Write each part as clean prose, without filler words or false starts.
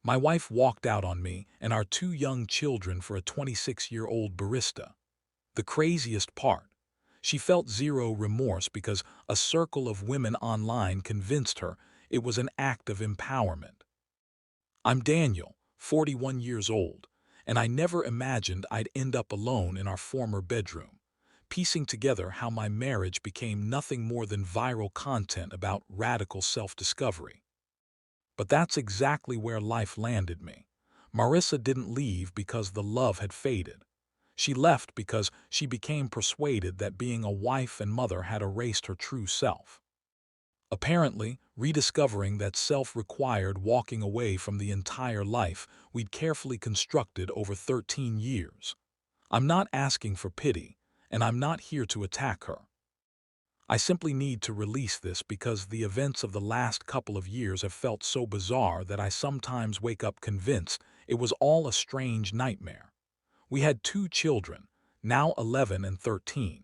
My wife walked out on me and our two young children for a 26-year-old barista. The craziest part, she felt zero remorse because a circle of women online convinced her it was an act of empowerment. I'm Daniel, 41 years old, and I never imagined I'd end up alone in our former bedroom, piecing together how my marriage became nothing more than viral content about radical self-discovery. But that's exactly where life landed me. Marissa didn't leave because the love had faded. She left because she became persuaded that being a wife and mother had erased her true self. Apparently, rediscovering that self required walking away from the entire life we'd carefully constructed over 13 years. I'm not asking for pity, and I'm not here to attack her. I simply need to release this because the events of the last couple of years have felt so bizarre that I sometimes wake up convinced it was all a strange nightmare. We had two children, now 11 and 13.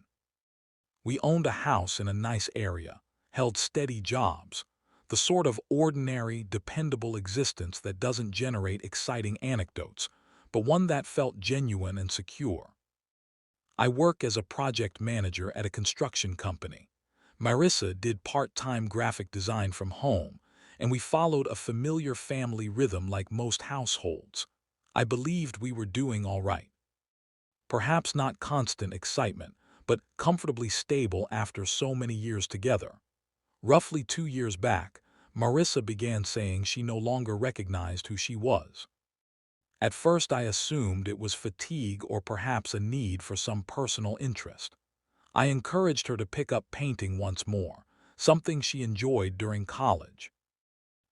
We owned a house in a nice area, held steady jobs, the sort of ordinary, dependable existence that doesn't generate exciting anecdotes, but one that felt genuine and secure. I work as a project manager at a construction company. Marissa did part-time graphic design from home, and we followed a familiar family rhythm like most households. I believed we were doing all right. Perhaps not constant excitement, but comfortably stable after so many years together. Roughly 2 years back, Marissa began saying she no longer recognized who she was. At first I assumed it was fatigue or perhaps a need for some personal interest. I encouraged her to pick up painting once more, something she enjoyed during college.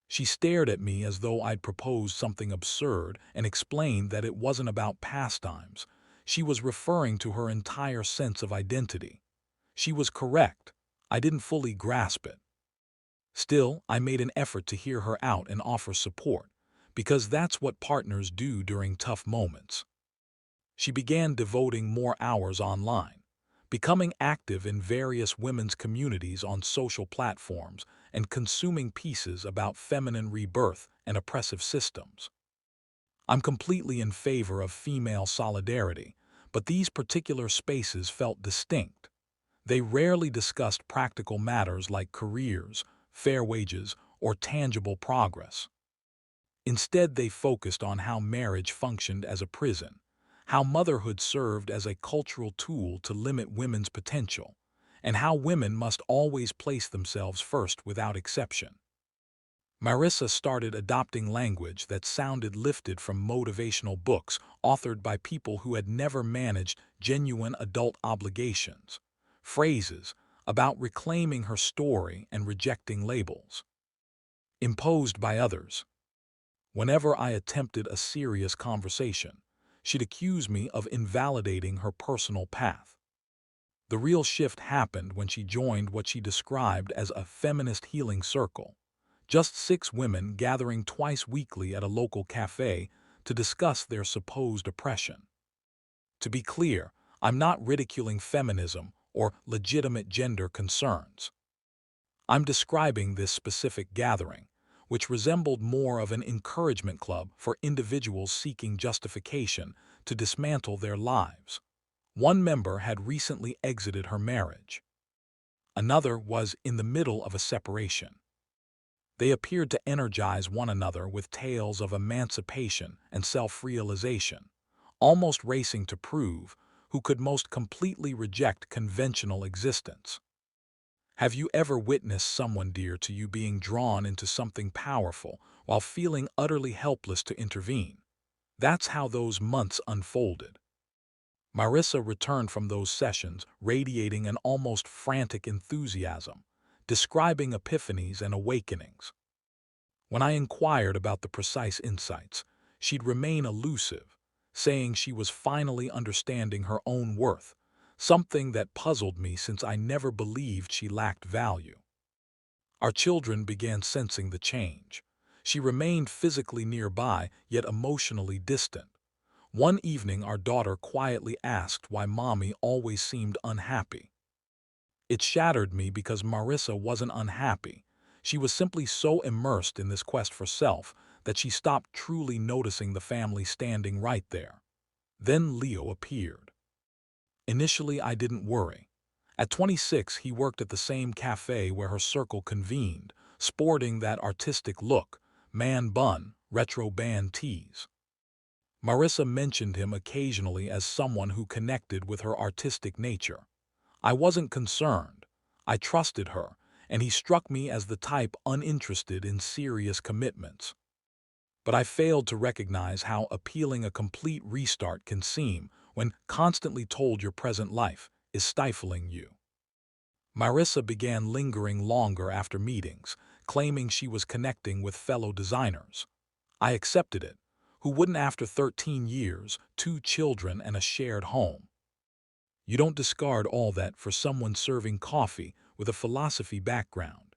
She stared at me as though I'd proposed something absurd and explained that it wasn't about pastimes. She was referring to her entire sense of identity. She was correct. I didn't fully grasp it. Still, I made an effort to hear her out and offer support, because that's what partners do during tough moments. She began devoting more hours online, becoming active in various women's communities on social platforms and consuming pieces about feminine rebirth and oppressive systems. I'm completely in favor of female solidarity, but these particular spaces felt distinct. They rarely discussed practical matters like careers, fair wages, or tangible progress. Instead, they focused on how marriage functioned as a prison, how motherhood served as a cultural tool to limit women's potential, and how women must always place themselves first without exception. Marissa started adopting language that sounded lifted from motivational books authored by people who had never managed genuine adult obligations, phrases about reclaiming her story and rejecting labels imposed by others. Whenever I attempted a serious conversation, she'd accuse me of invalidating her personal path. The real shift happened when she joined what she described as a feminist healing circle, just 6 women gathering twice weekly at a local cafe to discuss their supposed oppression. To be clear, I'm not ridiculing feminism or legitimate gender concerns. I'm describing this specific gathering, which resembled more of an encouragement club for individuals seeking justification to dismantle their lives. One member had recently exited her marriage. Another was in the middle of a separation. They appeared to energize one another with tales of emancipation and self-realization, almost racing to prove who could most completely reject conventional existence. Have you ever witnessed someone dear to you being drawn into something powerful while feeling utterly helpless to intervene? That's how those months unfolded. Marissa returned from those sessions radiating an almost frantic enthusiasm, describing epiphanies and awakenings. When I inquired about the precise insights, she'd remain elusive, saying she was finally understanding her own worth, something that puzzled me since I never believed she lacked value. Our children began sensing the change. She remained physically nearby, yet emotionally distant. One evening, our daughter quietly asked why Mommy always seemed unhappy. It shattered me because Marissa wasn't unhappy. She was simply so immersed in this quest for self that she stopped truly noticing the family standing right there. Then Leo appeared. Initially, I didn't worry. At 26, he worked at the same cafe where her circle convened, sporting that artistic look, man bun, retro band tees. Marissa mentioned him occasionally as someone who connected with her artistic nature. I wasn't concerned. I trusted her, and he struck me as the type uninterested in serious commitments. But I failed to recognize how appealing a complete restart can seem when constantly told your present life is stifling you. Marissa began lingering longer after meetings, claiming she was connecting with fellow designers. I accepted it. Who wouldn't after 13 years, 2 children, and a shared home? You don't discard all that for someone serving coffee with a philosophy background.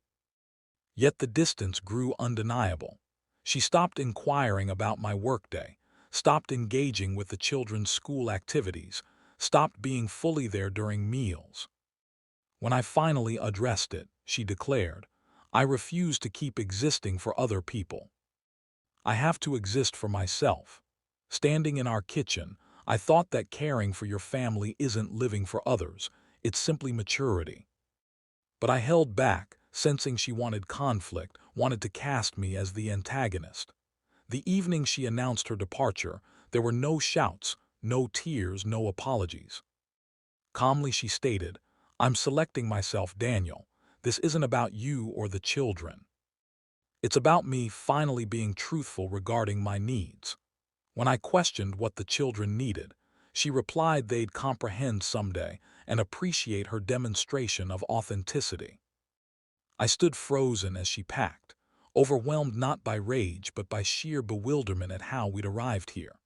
Yet the distance grew undeniable. She stopped inquiring about my workday, stopped engaging with the children's school activities, stopped being fully there during meals. When I finally addressed it, she declared, "I refuse to keep existing for other people. I have to exist for myself." Standing in our kitchen, I thought that caring for your family isn't living for others, it's simply maturity. But I held back, sensing she wanted conflict, wanted to cast me as the antagonist. The evening she announced her departure, there were no shouts, no tears, no apologies. Calmly she stated, "I'm selecting myself, Daniel. This isn't about you or the children. It's about me finally being truthful regarding my needs." When I questioned what the children needed, she replied they'd comprehend someday and appreciate her demonstration of authenticity. I stood frozen as she packed, overwhelmed not by rage but by sheer bewilderment at how we'd arrived here.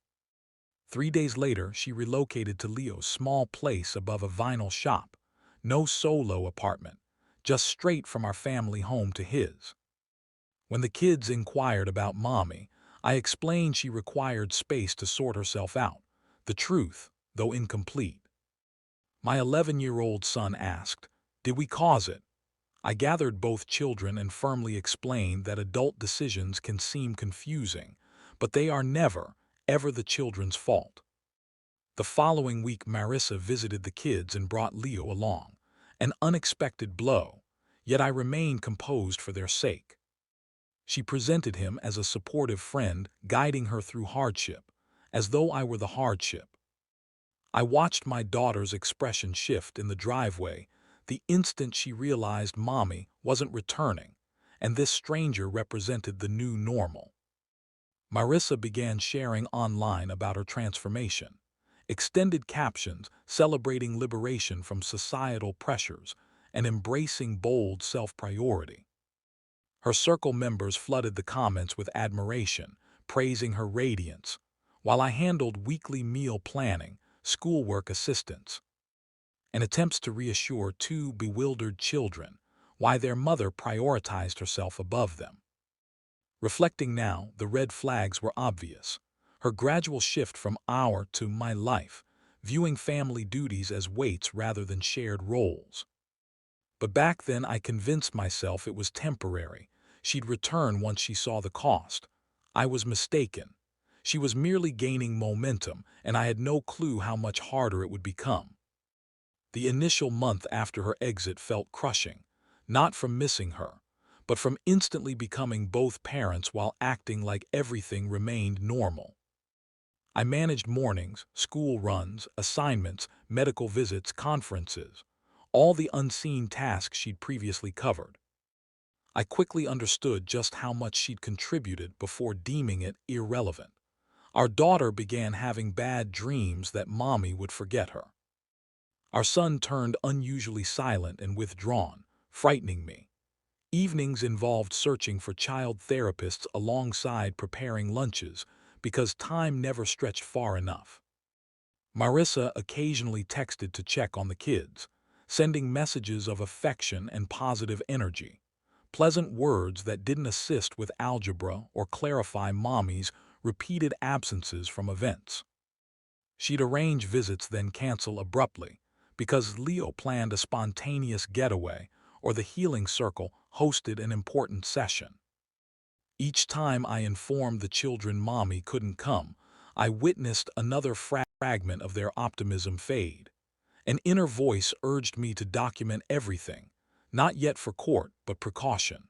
3 days later, she relocated to Leo's small place above a vinyl shop. No solo apartment, just straight from our family home to his. When the kids inquired about Mommy, I explained she required space to sort herself out. The truth, though incomplete. My 11-year-old son asked, "Did we cause it?" I gathered both children and firmly explained that adult decisions can seem confusing, but they are never, ever the children's fault. The following week, Marissa visited the kids and brought Leo along. An unexpected blow, yet I remained composed for their sake. She presented him as a supportive friend, guiding her through hardship, as though I were the hardship. I watched my daughter's expression shift in the driveway the instant she realized Mommy wasn't returning, and this stranger represented the new normal. Marissa began sharing online about her transformation. Extended captions celebrating liberation from societal pressures and embracing bold self-priority. Her circle members flooded the comments with admiration, praising her radiance, while I handled weekly meal planning, schoolwork assistance, and attempts to reassure 2 bewildered children why their mother prioritized herself above them. Reflecting now, the red flags were obvious. Her gradual shift from our to my life, viewing family duties as weights rather than shared roles. But back then I convinced myself it was temporary. She'd return once she saw the cost. I was mistaken. She was merely gaining momentum, and I had no clue how much harder it would become. The initial month after her exit felt crushing, not from missing her, but from instantly becoming both parents while acting like everything remained normal. I managed mornings, school runs, assignments, medical visits, conferences, all the unseen tasks she'd previously covered. I quickly understood just how much she'd contributed before deeming it irrelevant. Our daughter began having bad dreams that Mommy would forget her. Our son turned unusually silent and withdrawn, frightening me. Evenings involved searching for child therapists alongside preparing lunches because time never stretched far enough. Marissa occasionally texted to check on the kids, sending messages of affection and positive energy, pleasant words that didn't assist with algebra or clarify Mommy's repeated absences from events. She'd arrange visits then cancel abruptly because Leo planned a spontaneous getaway or the healing circle hosted an important session. Each time I informed the children mommy couldn't come, I witnessed another fragment of their optimism fade. An inner voice urged me to document everything, not yet for court, but precaution.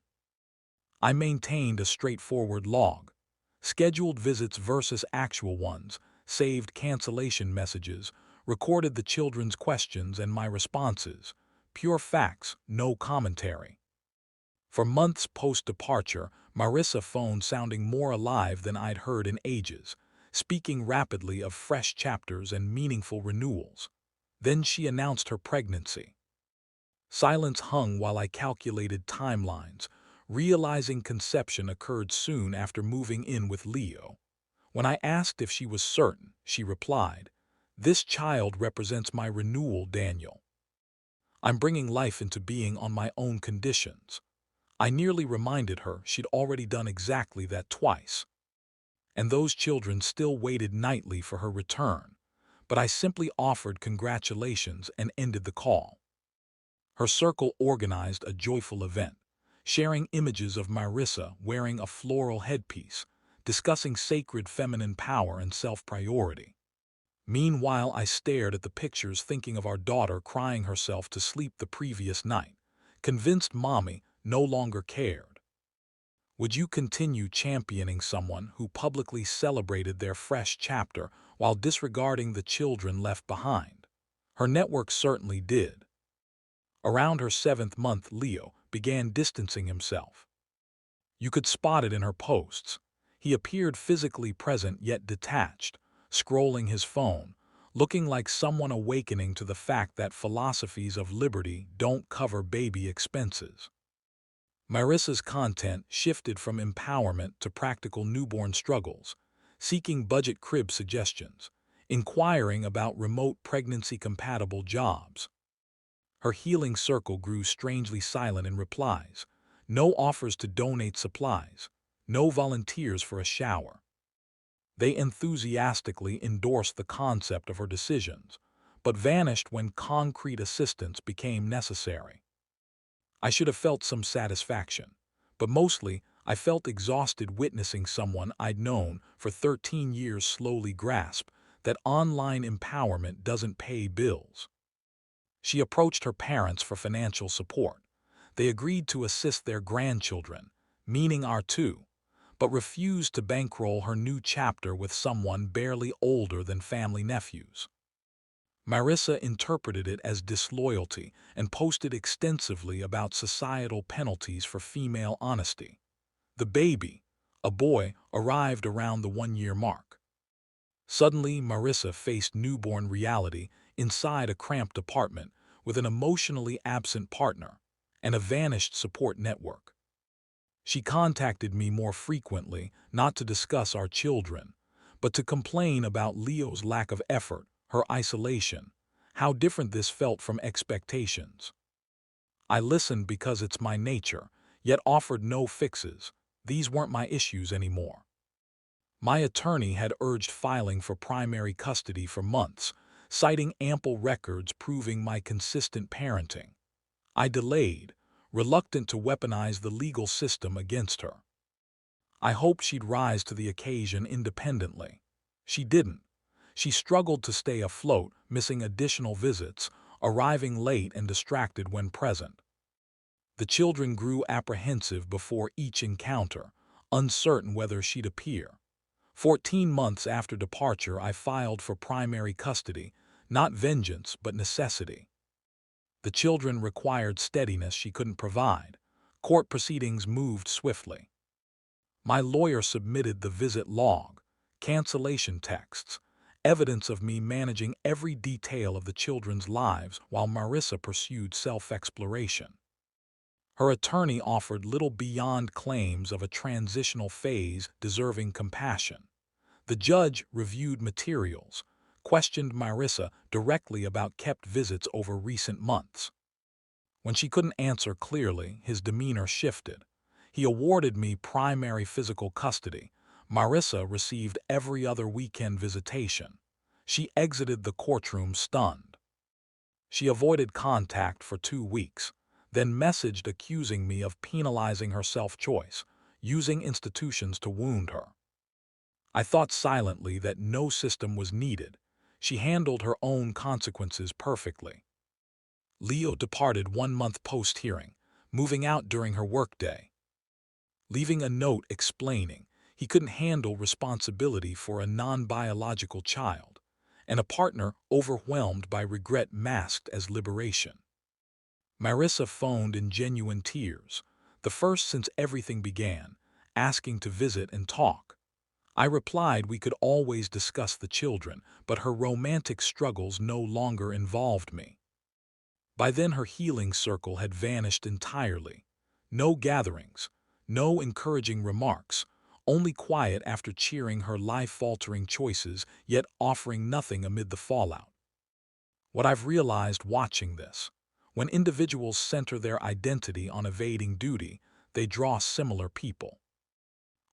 I maintained a straightforward log. Scheduled visits versus actual ones, saved cancellation messages, recorded the children's questions and my responses. Pure facts, no commentary. For months post-departure, Marissa phoned sounding more alive than I'd heard in ages, speaking rapidly of fresh chapters and meaningful renewals. Then she announced her pregnancy. Silence hung while I calculated timelines, realizing conception occurred soon after moving in with Leo. When I asked if she was certain, she replied, "This child represents my renewal, Daniel. I'm bringing life into being on my own conditions." I nearly reminded her she'd already done exactly that twice. And those children still waited nightly for her return. But I simply offered congratulations and ended the call. Her circle organized a joyful event, sharing images of Marissa wearing a floral headpiece, discussing sacred feminine power and self-priority. Meanwhile, I stared at the pictures thinking of our daughter crying herself to sleep the previous night, convinced mommy no longer cared. Would you continue championing someone who publicly celebrated their fresh chapter while disregarding the children left behind? Her network certainly did. Around her 7th month, Leo began distancing himself. You could spot it in her posts. He appeared physically present yet detached, scrolling his phone, looking like someone awakening to the fact that philosophies of liberty don't cover baby expenses. Marissa's content shifted from empowerment to practical newborn struggles, seeking budget crib suggestions, inquiring about remote pregnancy-compatible jobs. Her healing circle grew strangely silent in replies. No offers to donate supplies. No volunteers for a shower. They enthusiastically endorsed the concept of her decisions, but vanished when concrete assistance became necessary. I should have felt some satisfaction, but mostly I felt exhausted witnessing someone I'd known for 13 years slowly grasp that online empowerment doesn't pay bills. She approached her parents for financial support. They agreed to assist their grandchildren, meaning our two, but refused to bankroll her new chapter with someone barely older than family nephews. Marissa interpreted it as disloyalty and posted extensively about societal penalties for female honesty. The baby, a boy, arrived around the 1-year mark. Suddenly, Marissa faced newborn reality inside a cramped apartment with an emotionally absent partner and a vanished support network. She contacted me more frequently, not to discuss our children, but to complain about Leo's lack of effort, her isolation, how different this felt from expectations. I listened because it's my nature, yet offered no fixes. These weren't my issues anymore. My attorney had urged filing for primary custody for months, citing ample records proving my consistent parenting. I delayed, reluctant to weaponize the legal system against her. I hoped she'd rise to the occasion independently. She didn't. She struggled to stay afloat, missing additional visits, arriving late and distracted when present. The children grew apprehensive before each encounter, uncertain whether she'd appear. 14 months after departure, I filed for primary custody, not vengeance but necessity. The children required steadiness she couldn't provide. Court proceedings moved swiftly. My lawyer submitted the visit log, cancellation texts, evidence of me managing every detail of the children's lives while Marissa pursued self-exploration. Her attorney offered little beyond claims of a transitional phase deserving compassion. The judge reviewed materials, questioned Marissa directly about kept visits over recent months. When she couldn't answer clearly, his demeanor shifted. He awarded me primary physical custody. Marissa received every other weekend visitation. She exited the courtroom stunned. She avoided contact for 2 weeks, then messaged accusing me of penalizing her self-choice. using institutions to wound her. I thought silently that no system was needed. She handled her own consequences perfectly. Leo departed 1 month post-hearing, moving out during her workday, leaving a note explaining he couldn't handle responsibility for a non-biological child, and a partner overwhelmed by regret masked as liberation. Marissa phoned in genuine tears, the first since everything began, asking to visit and talk. I replied we could always discuss the children, but her romantic struggles no longer involved me. By then her healing circle had vanished entirely. No gatherings, no encouraging remarks, only quiet after cheering her life-altering choices, yet offering nothing amid the fallout. What I've realized watching this: when individuals center their identity on evading duty, they draw similar people.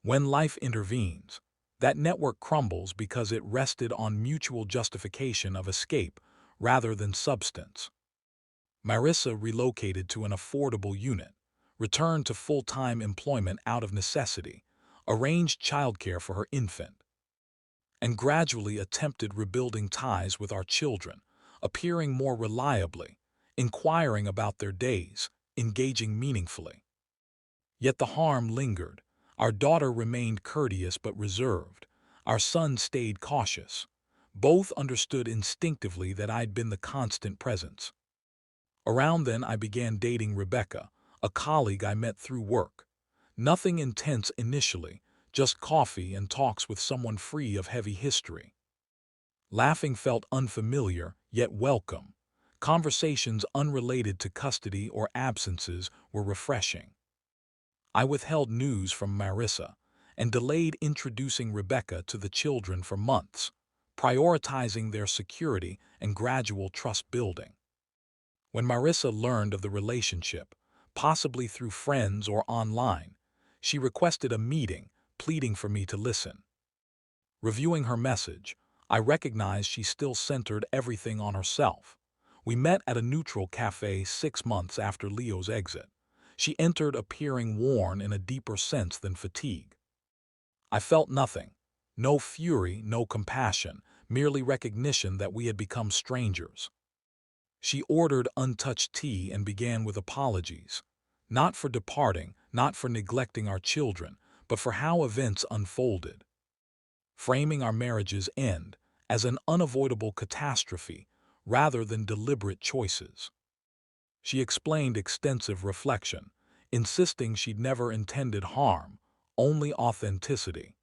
When life intervenes, that network crumbles because it rested on mutual justification of escape rather than substance. Marissa relocated to an affordable unit, returned to full-time employment out of necessity, arranged childcare for her infant, and gradually attempted rebuilding ties with our children, appearing more reliably, inquiring about their days, engaging meaningfully. Yet the harm lingered. Our daughter remained courteous but reserved. Our son stayed cautious. Both understood instinctively that I'd been the constant presence. Around then I began dating Rebecca, a colleague I met through work. Nothing intense initially, just coffee and talks with someone free of heavy history. Laughing felt unfamiliar, yet welcome. Conversations unrelated to custody or absences were refreshing. I withheld news from Marissa and delayed introducing Rebecca to the children for months, prioritizing their security and gradual trust building. When Marissa learned of the relationship, possibly through friends or online, she requested a meeting, pleading for me to listen. Reviewing her message, I recognized she still centered everything on herself. We met at a neutral cafe 6 months after Leo's exit. She entered appearing worn in a deeper sense than fatigue. I felt nothing. No fury, no compassion, merely recognition that we had become strangers. She ordered untouched tea and began with apologies. Not for departing, not for neglecting our children, but for how events unfolded. Framing our marriage's end as an unavoidable catastrophe rather than deliberate choices. She explained extensive reflection, insisting she'd never intended harm, only authenticity.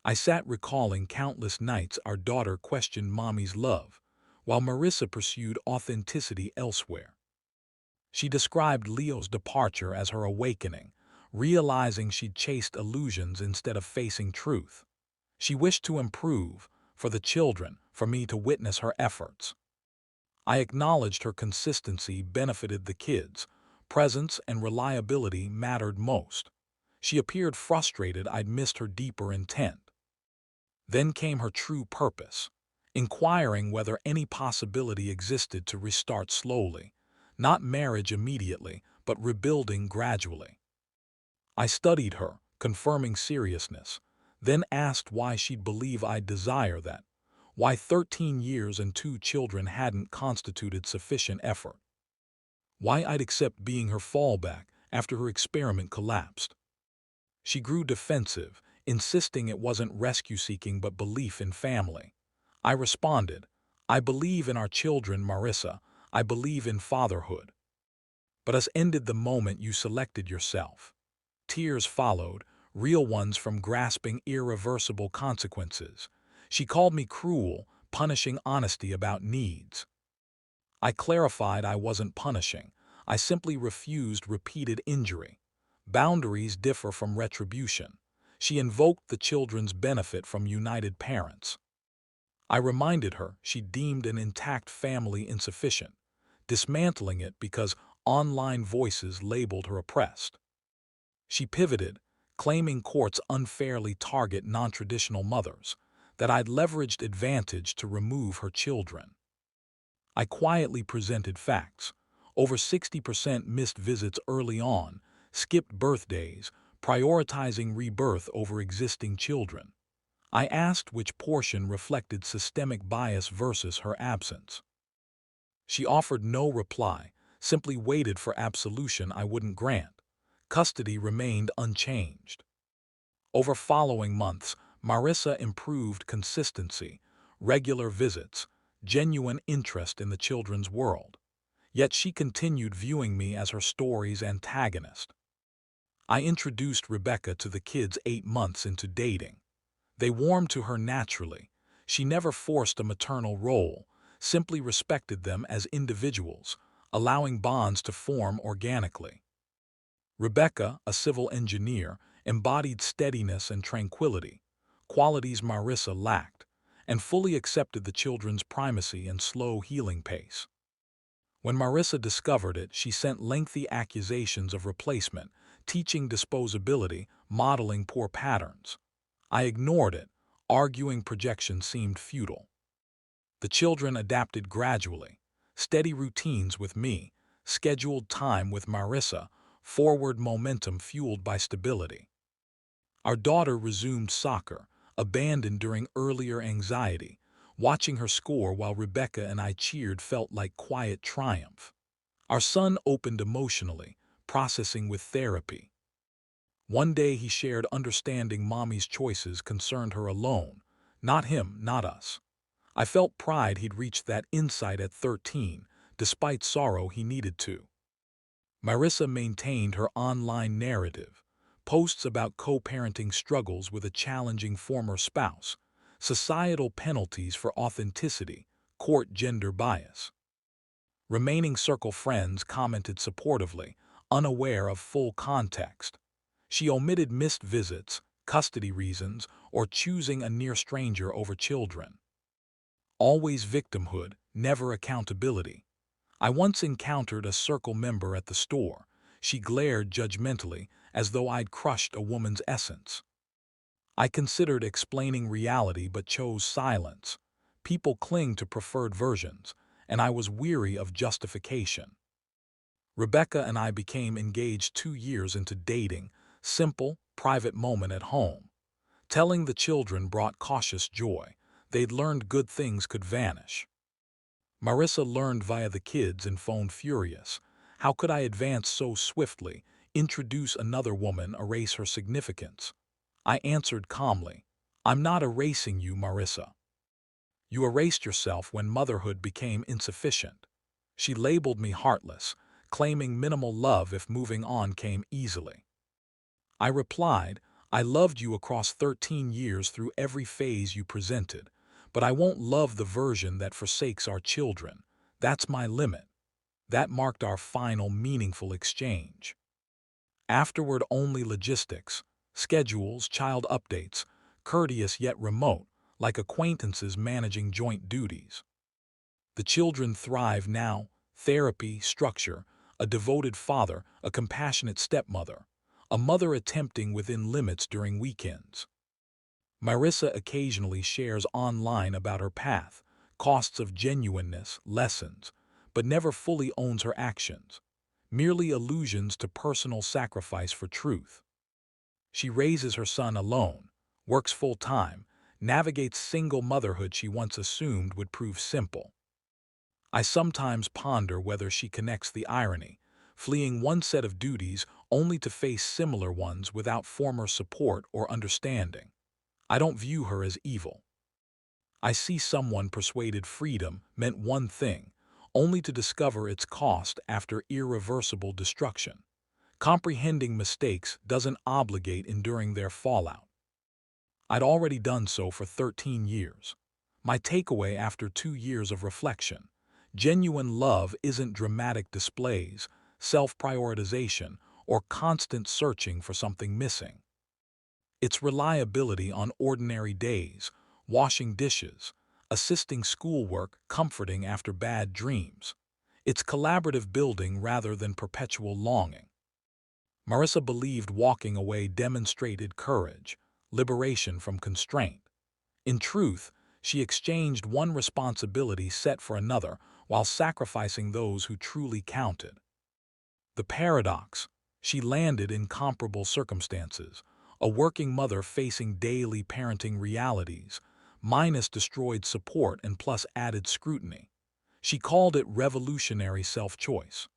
I sat recalling countless nights our daughter questioned mommy's love, while Marissa pursued authenticity elsewhere. She described Leo's departure as her awakening, realizing she'd chased illusions instead of facing truth. She wished to improve, for the children, for me to witness her efforts. I acknowledged her consistency benefited the kids. Presence and reliability mattered most. She appeared frustrated I'd missed her deeper intent. Then came her true purpose, inquiring whether any possibility existed to restart slowly, not marriage immediately, but rebuilding gradually. I studied her, confirming seriousness, then asked why she'd believe I'd desire that, why 13 years and 2 children hadn't constituted sufficient effort, why I'd accept being her fallback after her experiment collapsed. She grew defensive, insisting it wasn't rescue-seeking but belief in family. I responded, I believe in our children, Marissa. I believe in fatherhood. But us ended the moment you selected yourself. Tears followed, real ones from grasping irreversible consequences. She called me cruel, punishing honesty about needs. I clarified I wasn't punishing. I simply refused repeated injury. Boundaries differ from retribution. She invoked the children's benefit from united parents. I reminded her she deemed an intact family insufficient, dismantling it because online voices labeled her oppressed. She pivoted, claiming courts unfairly target non-traditional mothers, that I'd leveraged advantage to remove her children. I quietly presented facts. Over 60% missed visits early on, skipped birthdays, prioritizing rebirth over existing children. I asked which portion reflected systemic bias versus her absence. She offered no reply, simply waited for absolution I wouldn't grant. Custody remained unchanged. Over following months, Marissa improved consistency, regular visits, genuine interest in the children's world. Yet she continued viewing me as her story's antagonist. I introduced Rebecca to the kids 8 months into dating. They warmed to her naturally. She never forced a maternal role, simply respected them as individuals, allowing bonds to form organically. Rebecca, a civil engineer, embodied steadiness and tranquility, qualities Marissa lacked, and fully accepted the children's primacy and slow healing pace. When Marissa discovered it, she sent lengthy accusations of replacement, teaching disposability, modeling poor patterns. I ignored it, arguing projection seemed futile. The children adapted gradually, steady routines with me, scheduled time with Marissa, forward momentum fueled by stability. Our daughter resumed soccer, abandoned during earlier anxiety. Watching her score while Rebecca and I cheered felt like quiet triumph. Our son opened emotionally, processing with therapy. One day he shared understanding mommy's choices concerned her alone, not him, not us. I felt pride he'd reached that insight at 13, despite sorrow he needed to. Marissa maintained her online narrative, posts about co-parenting struggles with a challenging former spouse, societal penalties for authenticity, court gender bias. Remaining circle friends commented supportively, unaware of full context. She omitted missed visits, custody reasons, or choosing a near stranger over children. Always victimhood, never accountability. I once encountered a circle member at the store. She glared judgmentally, as though I'd crushed a woman's essence. I considered explaining reality but chose silence. People cling to preferred versions, and I was weary of justification. Rebecca and I became engaged 2 years into dating, simple, private moment at home. Telling the children brought cautious joy. They'd learned good things could vanish. Marissa learned via the kids and phoned furious. How could I advance so swiftly, introduce another woman, erase her significance? I answered calmly, I'm not erasing you, Marissa. You erased yourself when motherhood became insufficient. She labeled me heartless, claiming minimal love if moving on came easily. I replied, I loved you across 13 years through every phase you presented, but I won't love the version that forsakes our children. That's my limit. That marked our final meaningful exchange. Afterward, only logistics, schedules, child updates, courteous yet remote, like acquaintances managing joint duties. The children thrive now, therapy, structure, a devoted father, a compassionate stepmother, a mother attempting within limits during weekends. Marissa occasionally shares online about her path, costs of genuineness, lessons, but never fully owns her actions, merely allusions to personal sacrifice for truth. She raises her son alone, works full-time, navigates single motherhood she once assumed would prove simple. I sometimes ponder whether she connects the irony, fleeing one set of duties only to face similar ones without former support or understanding. I don't view her as evil. I see someone persuaded freedom meant one thing, only to discover its cost after irreversible destruction. Comprehending mistakes doesn't obligate enduring their fallout. I'd already done so for 13 years. My takeaway after 2 years of reflection: genuine love isn't dramatic displays, self-prioritization, or constant searching for something missing. It's reliability on ordinary days, washing dishes, assisting schoolwork, comforting after bad dreams. It's collaborative building rather than perpetual longing. Marissa believed walking away demonstrated courage, liberation from constraint. In truth, she exchanged one responsibility set for another while sacrificing those who truly counted. The paradox: She landed in comparable circumstances, a working mother facing daily parenting realities, minus destroyed support and plus added scrutiny. She called it revolutionary self-choice.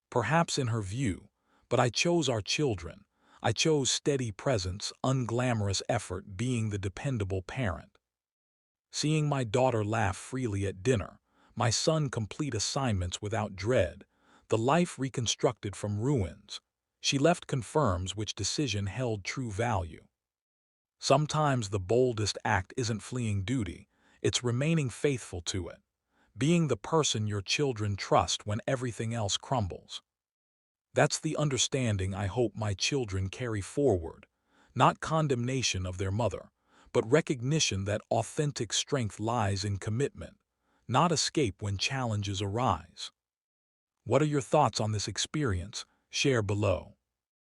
Perhaps in her view, but I chose our children. I chose steady presence, unglamorous effort, being the dependable parent. Seeing my daughter laugh freely at dinner, my son complete assignments without dread, the life reconstructed from ruins, she left confirms which decision held true value. Sometimes the boldest act isn't fleeing duty, it's remaining faithful to it, being the person your children trust when everything else crumbles. That's the understanding I hope my children carry forward, not condemnation of their mother, but recognition that authentic strength lies in commitment, not escape when challenges arise. What are your thoughts on this experience? Share below.